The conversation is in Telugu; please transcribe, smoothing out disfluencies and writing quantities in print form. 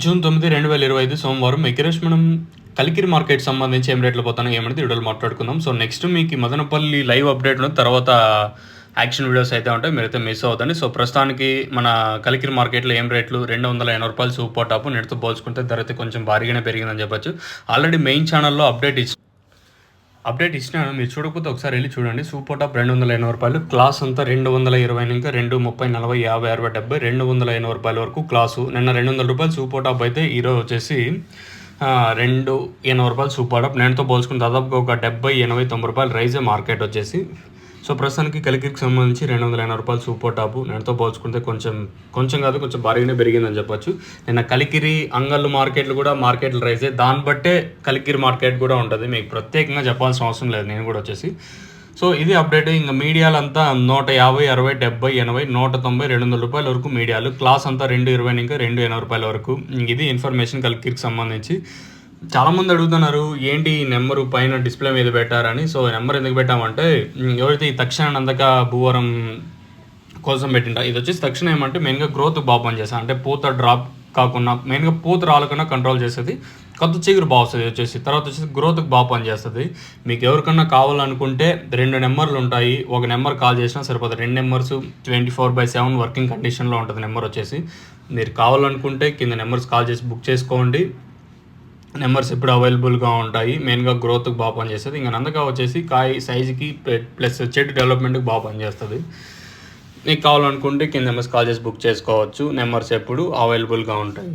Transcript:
జూన్ 9, 2025 సోమవారం ఎకరేష్ మనం కలికిరి మార్కెట్ సంబంధించి ఏం రేట్లు పోతానో ఏమనేది వీడియోలో మాట్లాడుకుందాం. సో నెక్స్ట్ మీకు మదనపల్లి లైవ్ అప్డేట్లు తర్వాత యాక్షన్ వీడియోస్ అయితే ఉంటాయి, మీరైతే మిస్ అవుతుంది. సో ప్రస్తుతానికి మన కలికిరి మార్కెట్లో ఏం రేట్లు 280 రూపాయలు సూపర్ టాప్ నెట్తో పోల్చుకుంటే ధర అయితే కొంచెం భారీగానే పెరిగిందని చెప్పొచ్చు. ఆల్రెడీ మెయిన్ ఛానల్లో అప్డేట్ ఇచ్చినాను, మీరు చూడకపోతే ఒకసారి వెళ్ళి చూడండి. సూపర్ టాప్ 280 రూపాయలు, క్లాస్ అంతా 220 ఇంకా 2, 30, 40, 50, 60, 70, 280 రూపాయల వరకు క్లాసు. నిన్న 200 రూపాయలు సూపర్ టాప్ అయితే ఈరోజు వచ్చేసి 280 రూపాయలు సూపర్ టాప్. నేనుతో పోల్చుకుని దాదాపుగా ఒక 70, 80, 90 రూపాయలు రైజే మార్కెట్ వచ్చేసి. సో ప్రస్తుతానికి కలికిరికి సంబంధించి 280 రూపాయలు సూపర్ టాపు. నేనుతో పోల్చుకుంటే కొంచెం కాదు కొంచెం భారీగానే పెరిగిందని చెప్పొచ్చు. నిన్న కలికిరి అంగళ్ళు మార్కెట్లు రైజే, దాన్ని బట్టే కలికిరి మార్కెట్ కూడా ఉంటుంది, మీకు ప్రత్యేకంగా చెప్పాల్సిన అవసరం లేదు నేను కూడా వచ్చేసి. సో ఇది అప్డేట్. ఇంకా మీడియాలంతా 150, 60, 70, 80, 190, 200 రూపాయల వరకు మీడియాలు. క్లాస్ అంతా 220 ఇంకా 280 రూపాయల వరకు. ఇది ఇన్ఫర్మేషన్ కలికిరికి సంబంధించి. చాలామంది అడుగుతున్నారు ఏంటి ఈ నెంబరు పైన డిస్ప్లే మీద పెట్టారని. సో నెంబర్ ఎందుకు పెట్టామంటే ఎవరైతే ఈ తక్షణ నందక భూవరం కోసం పెట్టింటా, ఇది వచ్చేసి తక్షణ ఏమంటే మెయిన్గా గ్రోత్ బాగా పనిచేస్తుంది. అంటే పూత డ్రాప్ కాకుండా మెయిన్గా పూత రాలకుండా కంట్రోల్ చేస్తుంది, కొత్త చిగురు బాగా వస్తుంది వచ్చేసి. తర్వాత వచ్చేసి గ్రోత్కి బాగా పనిచేస్తుంది. మీకు ఎవరికన్నా కావాలనుకుంటే 2 నెంబర్లు ఉంటాయి, ఒక నెంబర్ కాల్ చేసినా సరిపోతుంది. 2 నెంబర్స్ 24/7 వర్కింగ్ కండిషన్లో ఉంటుంది నెంబర్ వచ్చేసి. మీరు కావాలనుకుంటే కింద నెంబర్స్ కాల్ చేసి బుక్ చేసుకోండి, నెంబర్స్ ఎప్పుడు అవైలబుల్గా ఉంటాయి. మెయిన్గా గ్రోత్కి బాగా పనిచేస్తుంది. ఇంకా నందక వచ్చేసి కాయ సైజుకి ప్లస్ చెట్టు డెవలప్మెంట్కి బాగా పనిచేస్తుంది. మీకు కావాలనుకుంటే కింద నెంబర్స్ కాల్ చేసి బుక్ చేసుకోవచ్చు, నెంబర్స్ ఎప్పుడు అవైలబుల్గా ఉంటాయి.